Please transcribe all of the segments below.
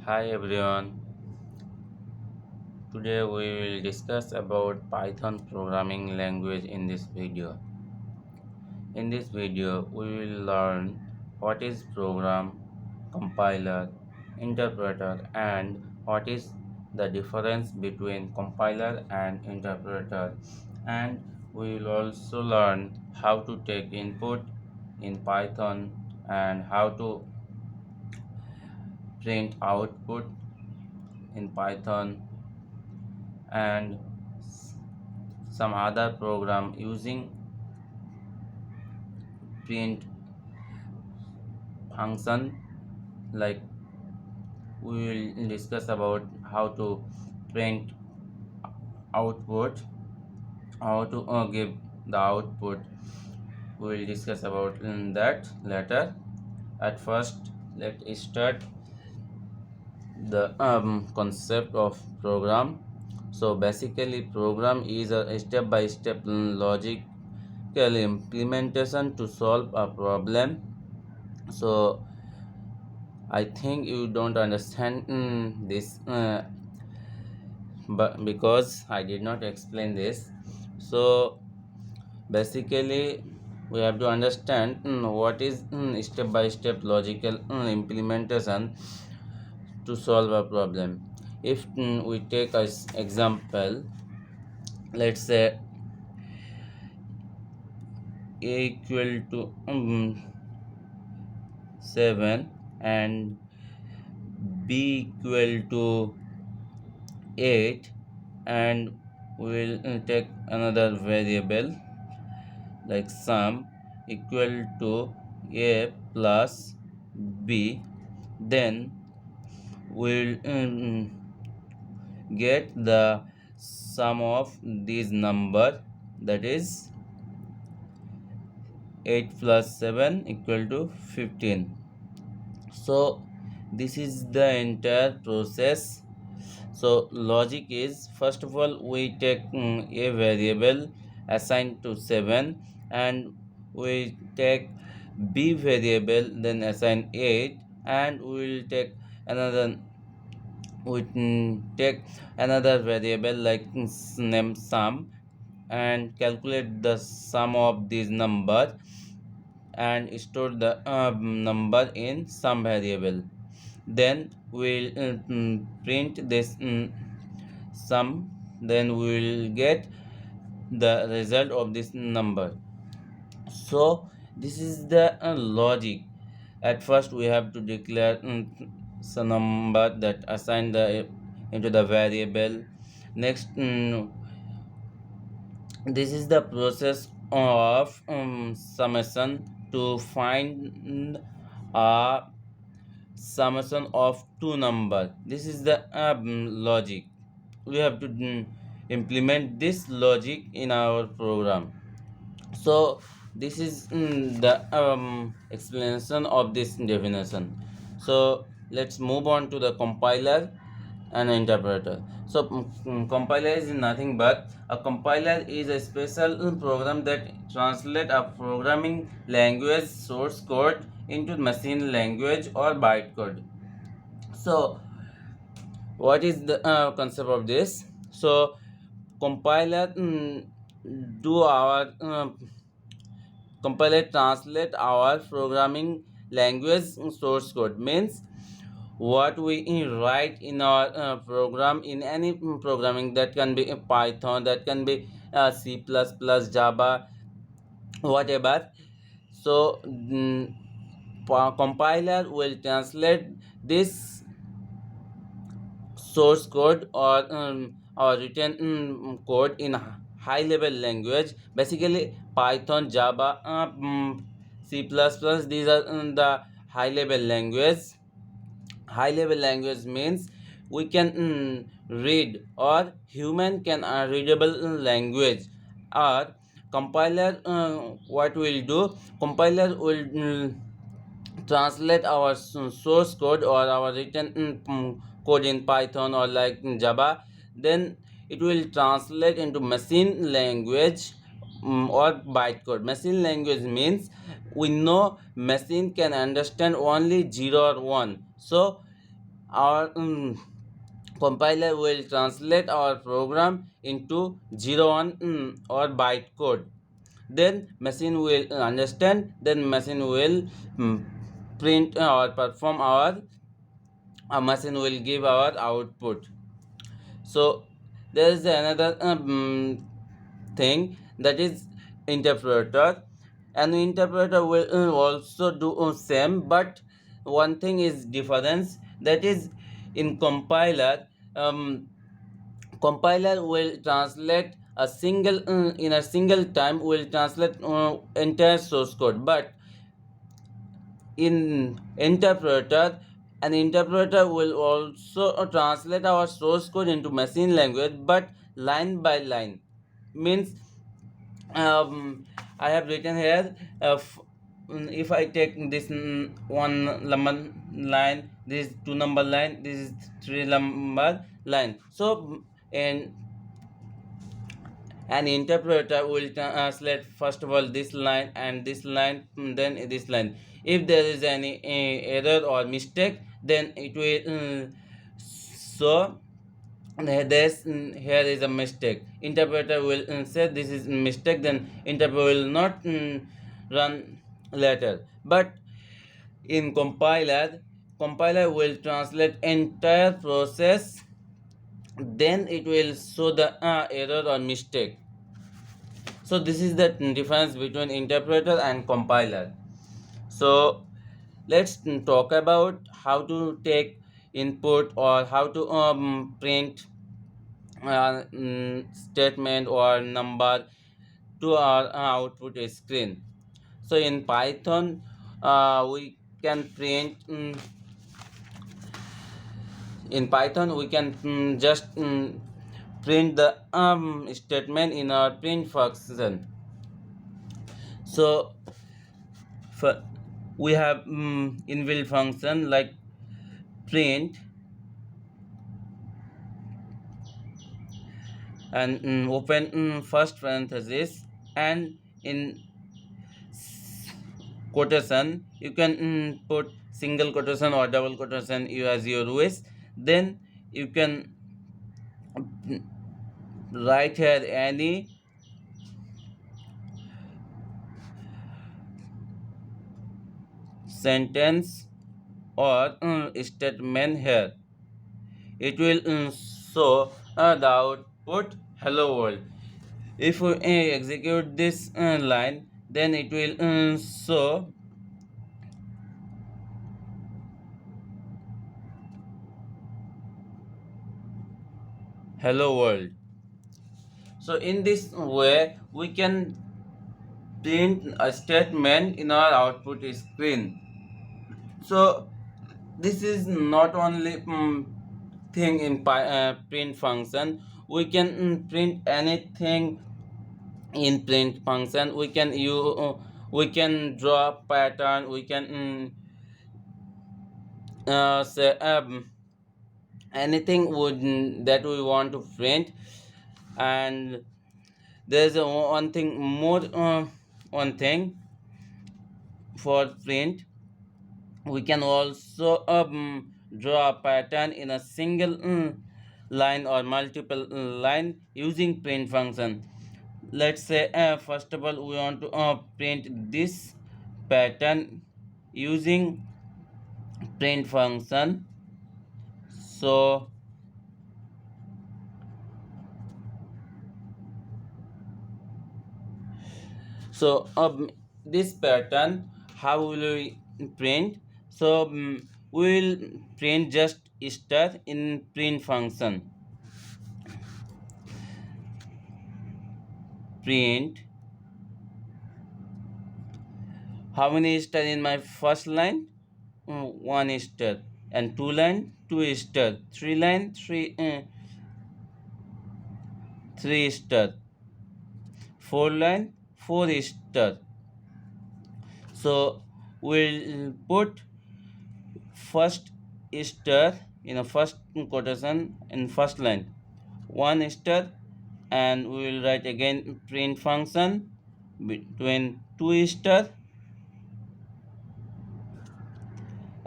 Hi everyone. Today we will discuss about Python programming language in this video. In this video we will learn what is program, compiler, interpreter and what is the difference between compiler and interpreter, and we will also learn how to take input in Python and how to print output in Python and some other program using print function. Like we will discuss about how to print output, how to give the output. We will discuss about that later. At first, let's start the concept of program. So basically program is a step-by-step logical implementation to solve a problem. So I think you don't understand this, but because I did not explain this. So basically we have to understand what is step by step logical implementation to solve a problem. If we take as example, let's say a equal to 7 and b equal to 8, and we'll take another variable like sum equal to a plus b. Then we'll get the sum of these number, that is 8 plus 7 equal to 15. So this is the entire process. So logic is, first of all we take a variable assigned to 7, and we take b variable then assign 8, and we will take another, we take another variable like name sum and calculate the sum of these numbers and store the number in some variable. Then we'll print this sum, then we will get the result of this number. So this is the logic. At first we have to declare some number that assign the into the variable. Next, this is the process of summation to find a summation of two numbers. This is the logic. We have to implement this logic in our program. So this is the explanation of this definition. So let's move on to the compiler and interpreter. So compiler is nothing but a compiler is a special program that translate a programming language source code into machine language or bytecode. So what is the concept of this? So compiler do our compiler translate our programming language source code, means what we write in our program, in any programming, that can be Python, that can be C++, Java, whatever. So compiler will translate this source code or written code in high level language, basically Python, Java, C++. These are the high level language. High level language means we can read, or human can readable language. Or compiler, what will do, compiler will translate our source code or our written code in Python or like Java. Then it will translate into machine language or bytecode. Machine language means we know machine can understand only 0 or 1. So our compiler will translate our program into 01 or byte code. Then machine will understand, then machine will print or perform our machine will give our output. So there is another thing, that is interpreter. An interpreter will also do same, but one thing is difference, that is in compiler will translate a single in a single time will translate entire source code, but in interpreter, an interpreter will also translate our source code into machine language, but line by line. Means I have written here, if I take this one number line, this is two number line, this is three number line. So and an interpreter will translate first of all this line and this line, then this line. If there is any error or mistake, then it will so this here is a mistake. Interpreter will say this is mistake, then interpreter will not run later. But in compiler will translate entire process, then it will show the error or mistake. So this is the difference between interpreter and compiler. So let's talk about how to take input or how to print statement or number to our output screen. So in Python, we can print in Python we can just print the statement in our print function. So for, we have inbuilt function like print and open first parenthesis, and in quotation you can put single quotation or double quotation, you as your wish. Then you can write here any sentence or statement here. It will show the output hello world. If we execute this line, then it will show hello world. So in this way we can print a statement in our output screen. So this is not only thing in print function. We can print anything in print function. We can draw pattern, we can say anything that we want to print. And there's one thing more, one thing for print. We can also draw a pattern in a single line or multiple line using print function. Let's say first of all we want to print this pattern using print function. So this pattern, how will we print? So we will print just star in print function. Print how many star in my first line? One star. And two line, two star. Three line, three star. Four line, four star. So we'll put first star in a first quotation in first line, one star, and we will write again print function between two star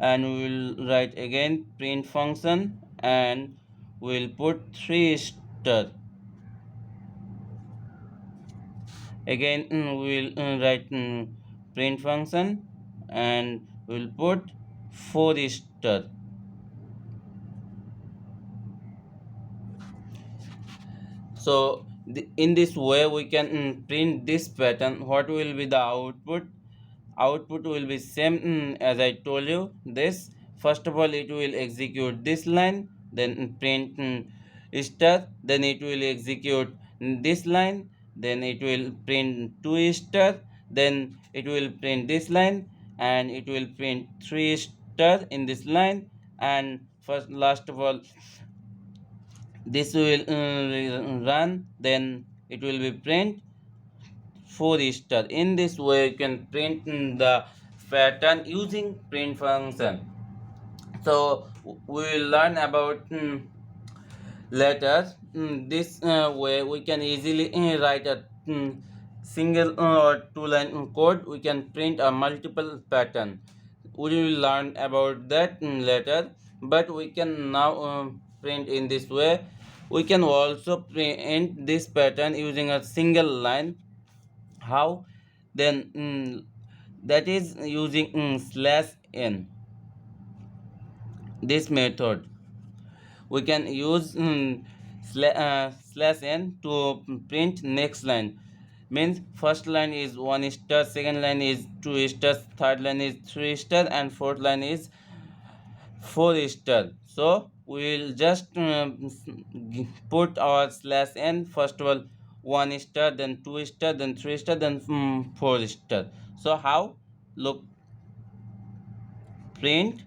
and we will write again print function and we'll put 3 star. Again we'll write print function and we'll put 4 star. So in this way we can print this pattern. What will be the output? Output will be same as I told you. This first of all it will execute this line, then print star, then it will execute this line, then it will print 2 star, then it will print this line and it will print 3 star in this line, and first last of all this will run, then it will be print 4 star. In this way you can print the pattern using print function. So we will learn about letters. This way we can easily write a single or two line code. We can print a multiple pattern. We will learn about that later, but we can now print in this way. We can also print this pattern using a single line. How? Then that is using /n. This method we can use /n to print next line. Means first line is 1 star, second line is 2 stars, third line is 3 star, and fourth line is 4 star. So we will just put our /n. First of all 1 star, then 2 star, then 3 star, then 4 star. So how? Look, print,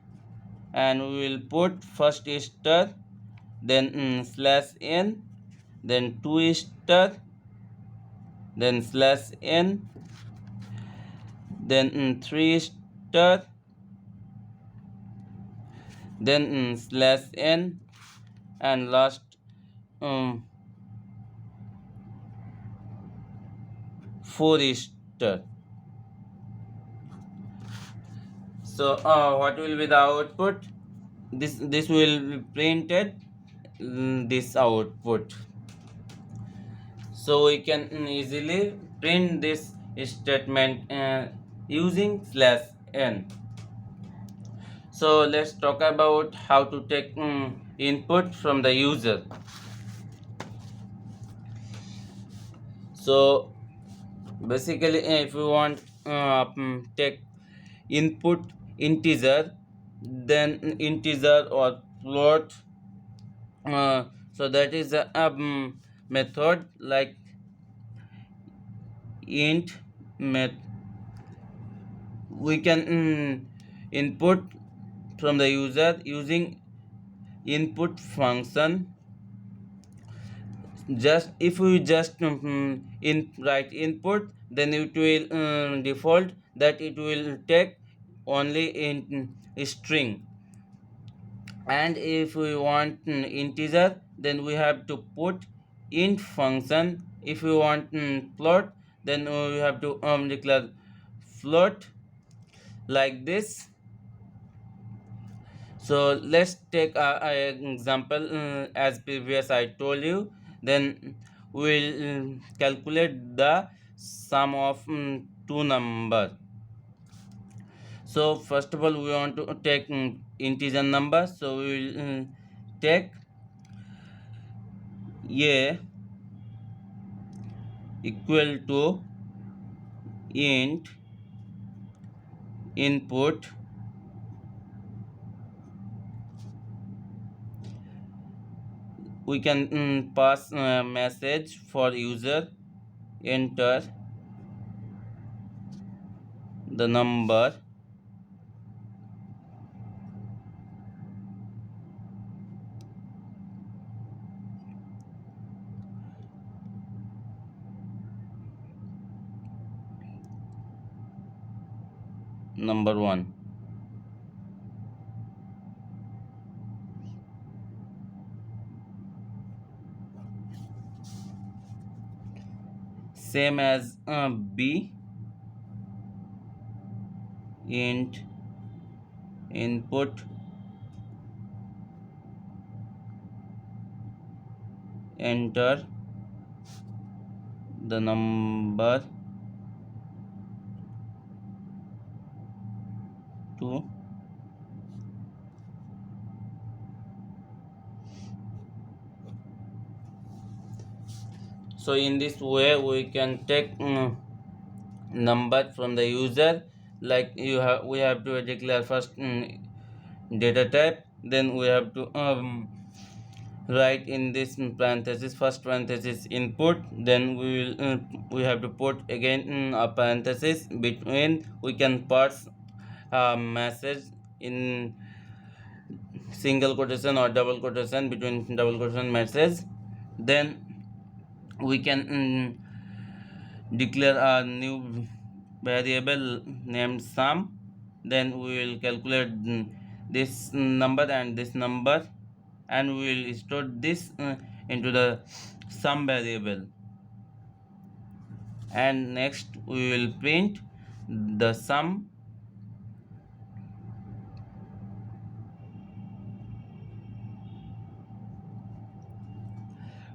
and we will put first star, then /n, then 2 star, then /n, then 3 star, then /n, and last um, 4 star. So what will be the output? This will be printed this output. So we can easily print this statement using /n. So let's talk about how to take input from the user. So basically if we want take input integer, then integer or float, so that is a method like int met. We can input from the user using input function. Just if we just write input, then it will default that it will take only in string, and if we want integer, then we have to put int function. If we want float, then we have to declare float, like this. So let's take an example as previous I told you. Then we'll calculate the sum of two number. So first of all we want to take integer number, so we will take a equal to int input we can pass a message for user, enter the number, number 1. Same as b int input, enter the number to so in this way we can take number from the user, like we have to declare first data type, then we have to write in this parenthesis, first parenthesis input, then we have to put again a parenthesis between. We can parse a message in single quotation or double quotation, between double quotation message. Then we can declare a new variable named sum. Then we will calculate this number and this number, and we will store this into the sum variable, and next we will print the sum.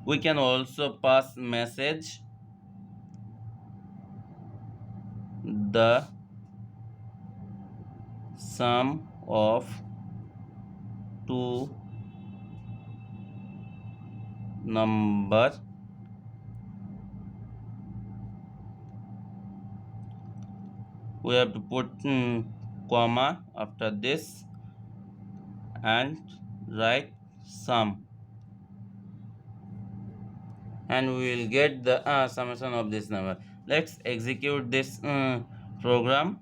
We can also pass message the sum of two number we have to put comma after this and write sum, and we will get the summation of this number. Let's execute this program.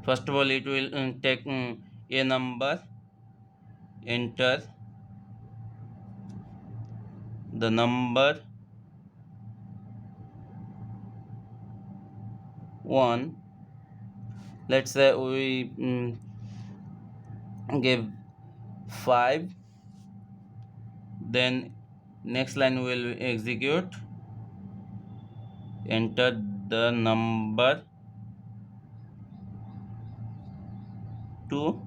First of all, it will take a number, enter the number 1. Let's say we give 5. Then next line will execute, enter the number 2.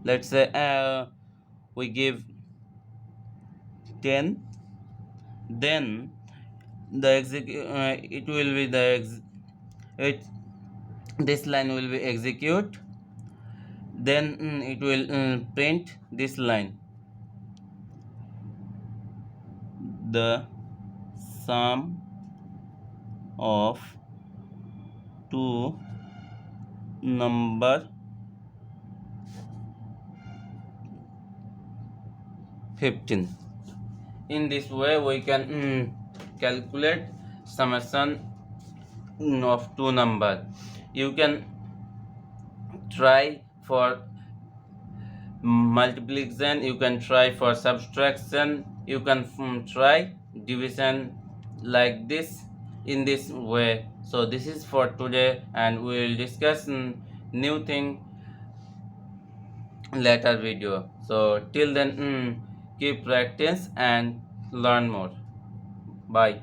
Let's say we give 10. Then the it will be it this line will be execute. Then it will print this line, the sum of two number 15. In this way we can calculate summation of two number. You can try for multiplication, you can try for subtraction, you can try division like this, in this way. So this is for today, and we will discuss new thing later video. So till then keep practice and learn more. Bye.